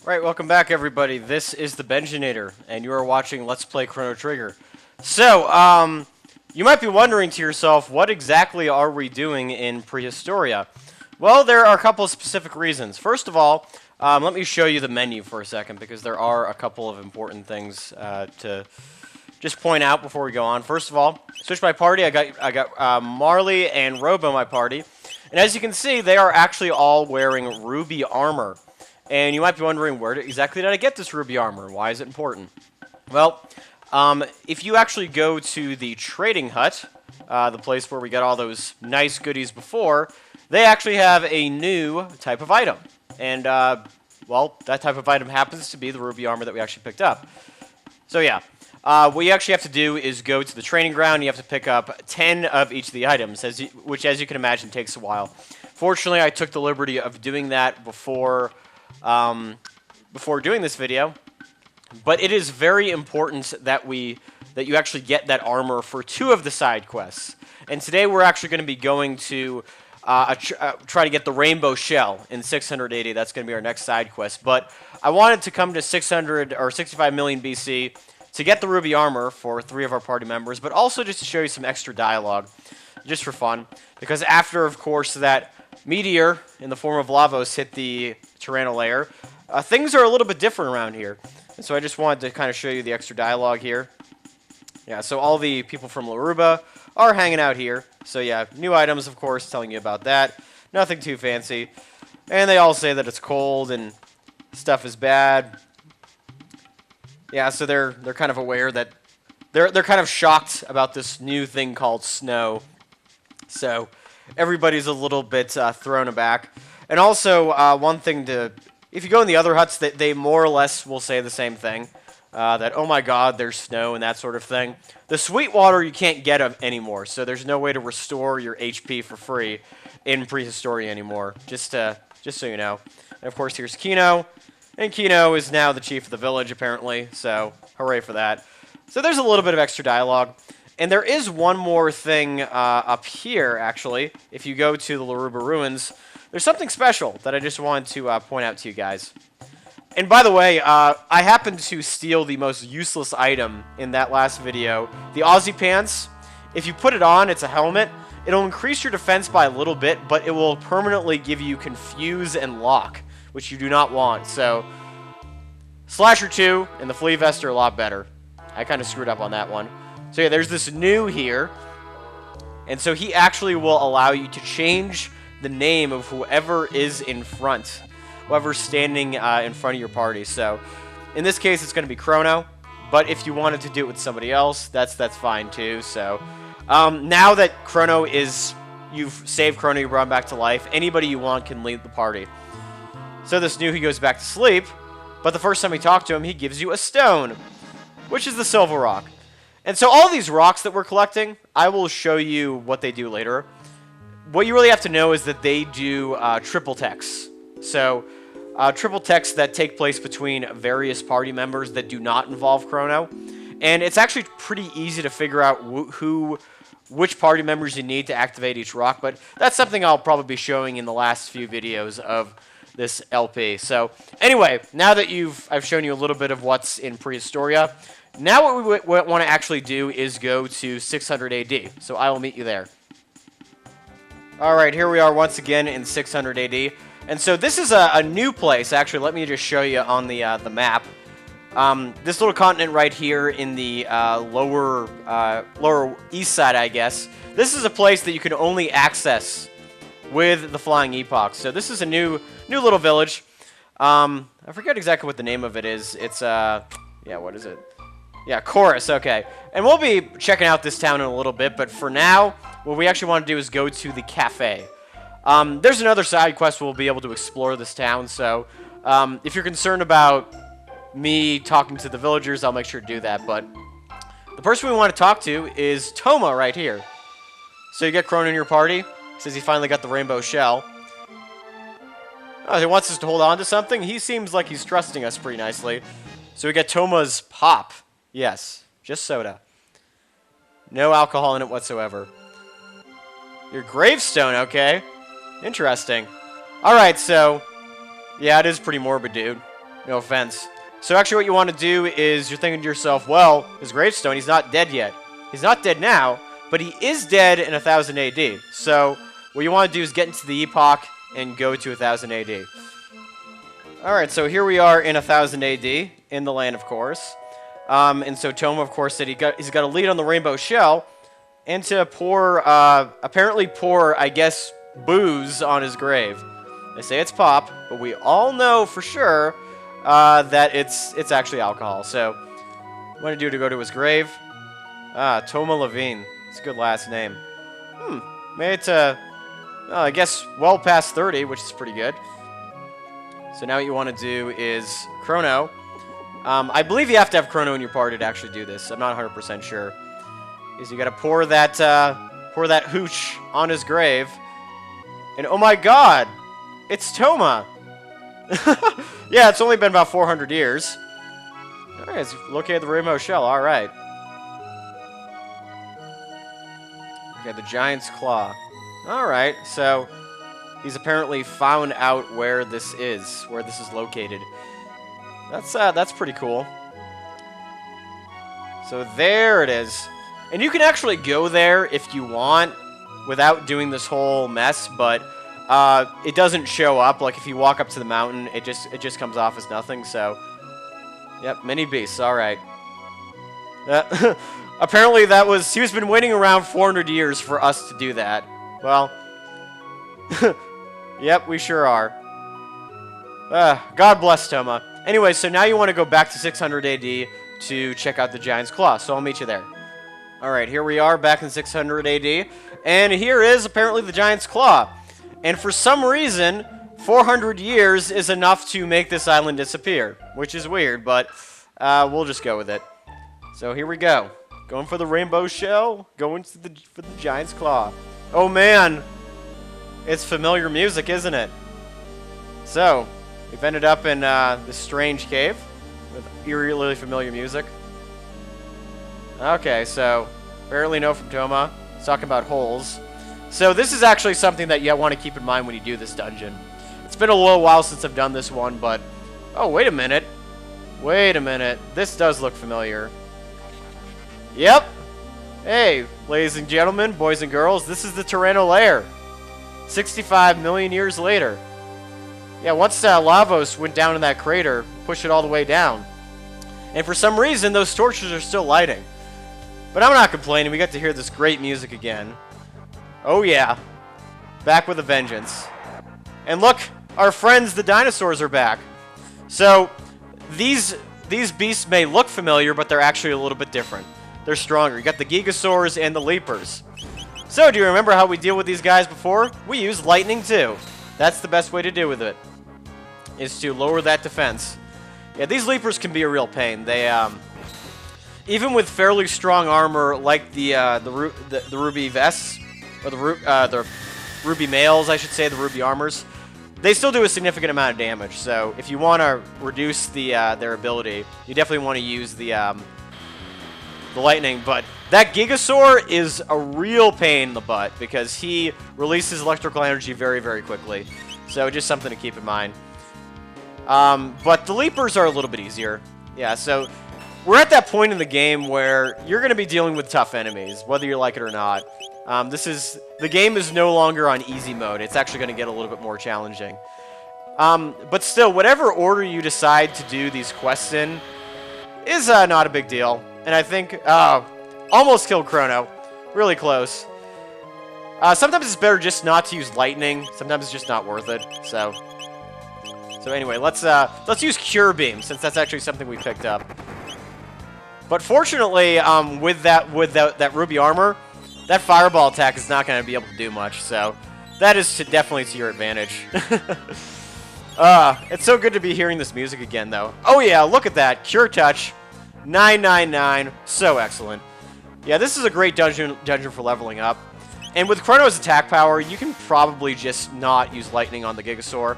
Right, welcome back everybody. This is the Benjinator, and you are watching Let's Play Chrono Trigger. So, you might be wondering to yourself, what exactly are we doing in Prehistoria? Well, there are a couple of specific reasons. First of all, let me show you the menu for a second, because there are a couple of important things to just point out before we go on. First of all, switch my party. I got Marley and Robo my party, and as you can see, they are actually all wearing ruby armor. And you might be wondering, where exactly did I get this ruby armor? Why is it important? Well, if you actually go to the trading hut, the place where we got all those nice goodies before, they actually have a new type of item. And, well, that type of item happens to be the ruby armor that we actually picked up. So, yeah. What you actually have to do is go to the training ground. You have to pick up 10 of each of the items, which, as you can imagine, takes a while. Fortunately, I took the liberty of doing that before doing this video, but it is very important that you actually get that armor for 2 of the side quests. And today we're actually going to be going to try to get the rainbow shell in 680. That's going to be our next side quest. But I wanted to come to 600 or 65 million BC to get the ruby armor for 3 of our party members, but also just to show you some extra dialogue, just for fun. Because after, of course, that meteor in the form of Lavos hit the Chrono layer, things are a little bit different around here. And so I just wanted to kind of show you the extra dialogue here. Yeah, so all the people from Laruba are hanging out here. So yeah, new items, of course, telling you about that. Nothing too fancy. And they all say that it's cold and stuff is bad. Yeah, so they're kind of aware that they're kind of shocked about this new thing called snow. So everybody's a little bit thrown aback. And also, one thing if you go in the other huts, they more or less will say the same thing. That, oh my god, there's snow and that sort of thing. The sweet water you can't get anymore, so there's no way to restore your HP for free in Prehistoria anymore, just so you know. And of course, here's Kino. And Kino is now the chief of the village, apparently, so hooray for that. So there's a little bit of extra dialogue. And there is one more thing up here, actually. If you go to the Laruba Ruins, there's something special that I just wanted to point out to you guys. And by the way, I happened to steal the most useless item in that last video, the Aussie Pants. If you put it on, it's a helmet. It'll increase your defense by a little bit, but it will permanently give you Confuse and Lock, which you do not want. So, Slasher 2 and the Flea Vest are a lot better. I kind of screwed up on that one. So yeah, there's this new here, and so he actually will allow you to change the name of whoever is in front, whoever's standing in front of your party. So in this case, it's going to be Crono, but if you wanted to do it with somebody else, that's fine too. So now that you've saved Crono, you brought him back to life, anybody you want can lead the party. So this new, he goes back to sleep, but the first time we talk to him, he gives you a stone, which is the Silver Rock. And so all these rocks that we're collecting, I will show you what they do later. What you really have to know is that they do triple texts. So triple texts that take place between various party members that do not involve Crono. And it's actually pretty easy to figure out which party members you need to activate each rock. But that's something I'll probably be showing in the last few videos of this LP. So anyway, now that I've shown you a little bit of what's in Prehistoria, now what we want to actually do is go to 600 AD, so I will meet you there. Alright, here we are once again in 600 AD, and so this is a new place. Actually, let me just show you on the map. This little continent right here in the lower east side, I guess, this is a place that you can only access with the Flying Epoch. So this is a new little village. I forget exactly what the name of it is. It's, yeah, what is it? Yeah, Chorus, okay. And we'll be checking out this town in a little bit, but for now, what we actually want to do is go to the cafe. There's another side quest where we'll be able to explore this town, so if you're concerned about me talking to the villagers, I'll make sure to do that, but the person we want to talk to is Toma right here. So you get Crono in your party. He says he finally got the rainbow shell. Oh, he wants us to hold on to something? He seems like he's trusting us pretty nicely. So we get Toma's Pop. Yes, just soda. No alcohol in it whatsoever. Your gravestone, okay. Interesting. Alright, so, yeah, it is pretty morbid, dude. No offense. So actually what you want to do is you're thinking to yourself, well, his gravestone, he's not dead yet. He's not dead now, but he is dead in 1000 AD. So what you want to do is get into the epoch and go to 1000 AD. Alright, so here we are in 1000 AD, in the land, of course. And so Toma, of course, said he's got a lead on the Rainbow Shell, and to apparently pour, I guess, booze on his grave. They say it's pop, but we all know for sure that it's actually alcohol. So, what do I do to go to his grave? Toma Levine. It's a good last name. Made it to, I guess, well past 30, which is pretty good. So now what you want to do is Chrono. I believe you have to have Chrono in your party to actually do this. I'm not 100% sure. Is you got to pour that hooch on his grave, and oh my God, it's Toma. Yeah, it's only been about 400 years. All right, it's located the Rainbow Shell. All right. Okay, the Giant's Claw. All right, so he's apparently found out where this is located. That's pretty cool. So there it is. And you can actually go there if you want without doing this whole mess, but it doesn't show up. Like if you walk up to the mountain, it just comes off as nothing. So, yep, mini beasts. All right. Apparently he's been waiting around 400 years for us to do that. Well, yep, we sure are. God bless Toma. Anyway, so now you want to go back to 600 AD to check out the Giant's Claw. So I'll meet you there. All right, here we are back in 600 AD, and here is apparently the Giant's Claw. And for some reason, 400 years is enough to make this island disappear, which is weird, but we'll just go with it. So here we go. Going for the Rainbow Shell, going for the Giant's Claw. Oh man, it's familiar music, isn't it? So, we've ended up in this strange cave with eerily familiar music. Okay, so apparently no from Toma. It's talking about holes. So this is actually something that you want to keep in mind when you do this dungeon. It's been a little while since I've done this one, but... Oh, wait a minute. Wait a minute. This does look familiar. Yep. Hey, ladies and gentlemen, boys and girls, this is the Tyranno lair. 65 million years later. Yeah, once Lavos went down in that crater, pushed it all the way down. And for some reason, those torches are still lighting. But I'm not complaining. We got to hear this great music again. Oh yeah. Back with a vengeance. And look, our friends the dinosaurs are back. So, these beasts may look familiar, but they're actually a little bit different. They're stronger. You got the Gigasaurs and the Leapers. So, do you remember how we deal with these guys before? We use lightning too. That's the best way to deal with it, is to lower that defense. Yeah, these Leapers can be a real pain. They, even with fairly strong armor like the Ruby Vests, or the Ruby Mails, I should say, the Ruby Armors, they still do a significant amount of damage. So if you want to reduce their ability, you definitely want to use the lightning. But that Gigasaur is a real pain in the butt because he releases electrical energy very, very quickly. So just something to keep in mind. But the Leapers are a little bit easier. Yeah, so we're at that point in the game where you're going to be dealing with tough enemies, whether you like it or not. The game is no longer on easy mode. It's actually going to get a little bit more challenging. But still, whatever order you decide to do these quests in is not a big deal. And I think, almost killed Crono. Really close. Sometimes it's better just not to use lightning. Sometimes it's just not worth it. So anyway, let's use Cure Beam, since that's actually something we picked up. But fortunately, with that Ruby Armor, that Fireball attack is not going to be able to do much. So that is definitely to your advantage. It's so good to be hearing this music again, though. Oh yeah, look at that. Cure Touch, 999, so excellent. Yeah, this is a great dungeon for leveling up. And with Chrono's attack power, you can probably just not use lightning on the Gigasaur.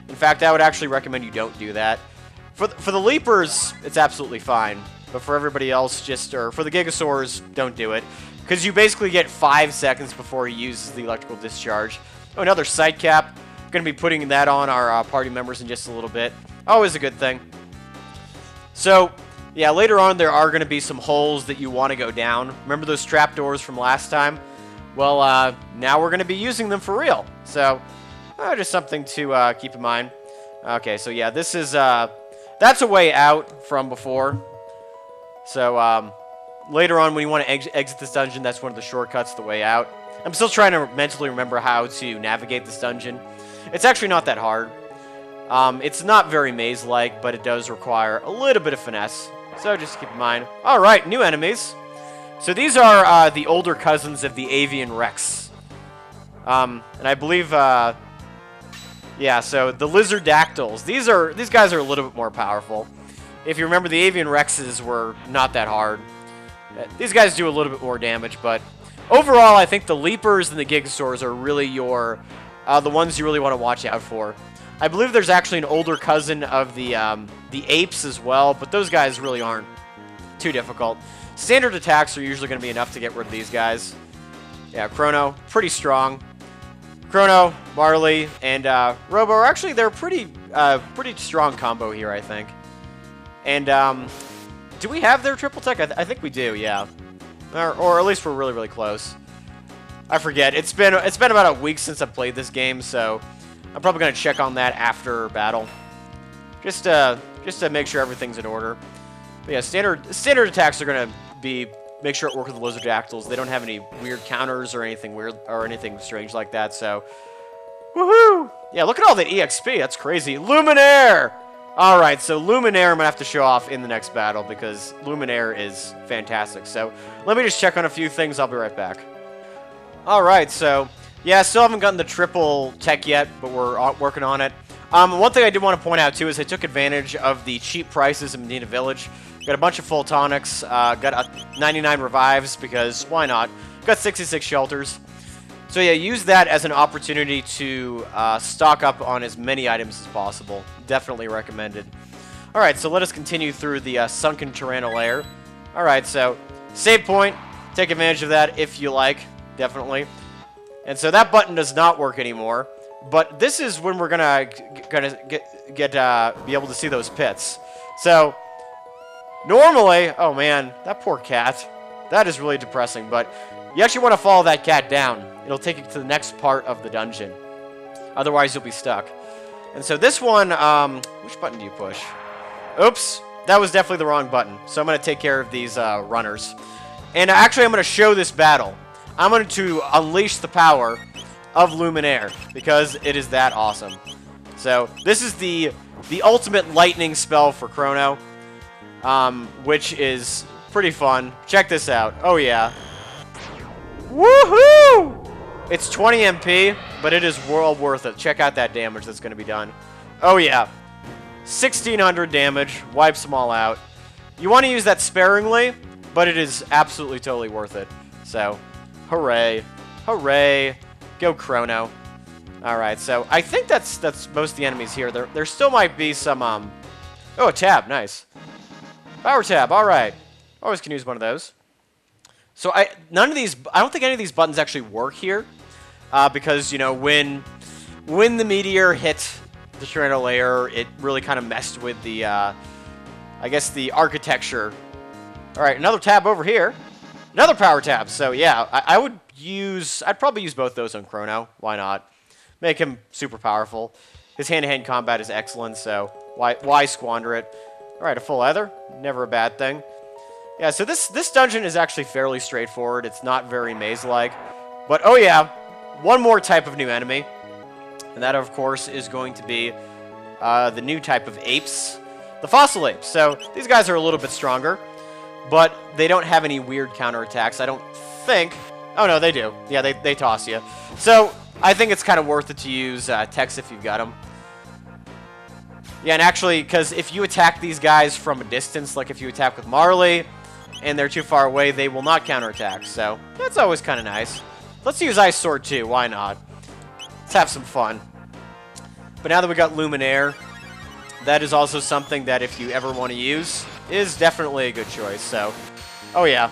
In fact, I would actually recommend you don't do that. For the Leapers, it's absolutely fine. But for everybody else, or for the Gigasaurs, don't do it. Because you basically get 5 seconds before he uses the electrical discharge. Oh, another sight cap. Going to be putting that on our party members in just a little bit. Always a good thing. So, yeah, later on there are going to be some holes that you want to go down. Remember those trapdoors from last time? Well, now we're going to be using them for real. So, just something to keep in mind. Okay, so yeah, this is, that's a way out from before. So, later on when you want to exit this dungeon, that's one of the shortcuts, the way out. I'm still trying to mentally remember how to navigate this dungeon. It's actually not that hard. It's not very maze-like, but it does require a little bit of finesse. So just keep in mind. Alright, new enemies. So these are the older cousins of the Avian Rex. And I believe, yeah, so the Lizardactyls. These guys are a little bit more powerful. If you remember, the Avian Rexes were not that hard. These guys do a little bit more damage, but overall, I think the Leapers and the Gigasaurs are really the ones you really want to watch out for. I believe there's actually an older cousin of the apes as well, but those guys really aren't too difficult. Standard attacks are usually going to be enough to get rid of these guys. Yeah, Chrono, pretty strong. Chrono, Marley, and Robo are actually, they're pretty strong combo here, I think. And do we have their triple tech? I think we do, yeah. Or at least we're really, really close. I forget. It's been about a week since I played this game, so I'm probably going to check on that after battle. Just to make sure everything's in order. But yeah, standard attacks are going to be make sure it works with the Lizardactyls. They don't have any weird counters or anything weird or anything strange like that, so woohoo! Yeah, look at all the EXP. That's crazy. Luminaire! Alright, so Luminaire I'm going to have to show off in the next battle because Luminaire is fantastic. So let me just check on a few things. I'll be right back. Alright, so yeah, still haven't gotten the triple tech yet, but we're working on it. One thing I did want to point out too is I took advantage of the cheap prices in Medina Village. Got a bunch of full tonics, got 99 revives because why not? Got 66 shelters. So yeah, use that as an opportunity to stock up on as many items as possible. Definitely recommended. Alright, so let us continue through the sunken Tyranno lair. Alright, so save point. Take advantage of that if you like. Definitely. And so that button does not work anymore. But this is when we're gonna be able to see those pits. So normally, oh man, that poor cat. That is really depressing, but you actually want to follow that cat down. It'll take you to the next part of the dungeon. Otherwise, you'll be stuck. And so this one, which button do you push? Oops, that was definitely the wrong button. So I'm going to take care of these runners. And actually, I'm going to show this battle. I'm going to unleash the power of Luminaire because it is that awesome. So this is the ultimate lightning spell for Crono, which is pretty fun. Check this out. Oh, yeah. Woohoo! It's 20 MP, but it is well worth it. Check out that damage that's going to be done. Oh, yeah. 1,600 damage. Wipes them all out. You want to use that sparingly, but it is absolutely totally worth it. So, hooray. Hooray. Go Chrono. Alright, so I think that's most of the enemies here. There still might be some, oh, a tab. Nice. Power tab. Alright. Always can use one of those. So I don't think any of these buttons actually work here, because you know when the meteor hit the Tyranno lair, it really kind of messed with the, I guess the architecture. All right, another tab over here, another power tab. So yeah, I'd probably use both those on Chrono. Why not? Make him super powerful. His hand-to-hand combat is excellent, so why squander it? All right, a full leather, never a bad thing. Yeah, so this dungeon is actually fairly straightforward. It's not very maze-like. But, oh yeah, one more type of new enemy. And that, of course, is going to be the new type of apes. The fossil apes. So, these guys are a little bit stronger. But they don't have any weird counterattacks, I don't think. Oh, no, they do. Yeah, they toss you. So, I think it's kind of worth it to use techs if you've got them. Yeah, and actually, because if you attack these guys from a distance, like if you attack with Marley, and they're too far away, they will not counterattack. So, that's always kind of nice. Let's use Ice Sword too, why not? Let's have some fun. But now that we got Luminaire, that is also something that if you ever want to use, is definitely a good choice. So, oh yeah.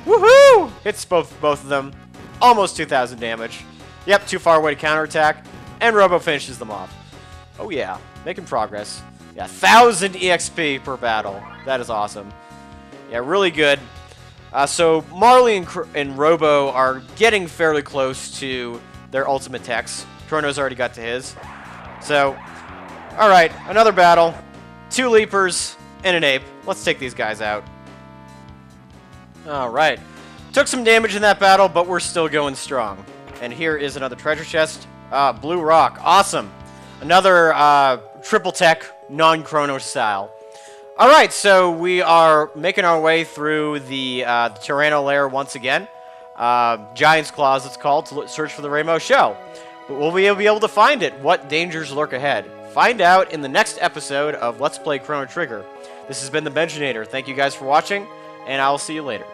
Woohoo! Hits both of them. Almost 2,000 damage. Yep, too far away to counterattack. And Robo finishes them off. Oh yeah, making progress. Yeah, 1,000 EXP per battle. That is awesome. Yeah, really good. So Marley and Robo are getting fairly close to their ultimate techs. Chrono's already got to his. So, alright, another battle. 2 Leapers and an Ape. Let's take these guys out. Alright. Took some damage in that battle, but we're still going strong. And here is another treasure chest. Blue Rock. Awesome. Another triple tech, non-Chrono style. Alright, so we are making our way through the Tyranno lair once again. Giant's Claws, it's called, to search for the Rainbow Shell. But will we be able to find it? What dangers lurk ahead? Find out in the next episode of Let's Play Chrono Trigger. This has been the Benjinator. Thank you guys for watching, and I will see you later.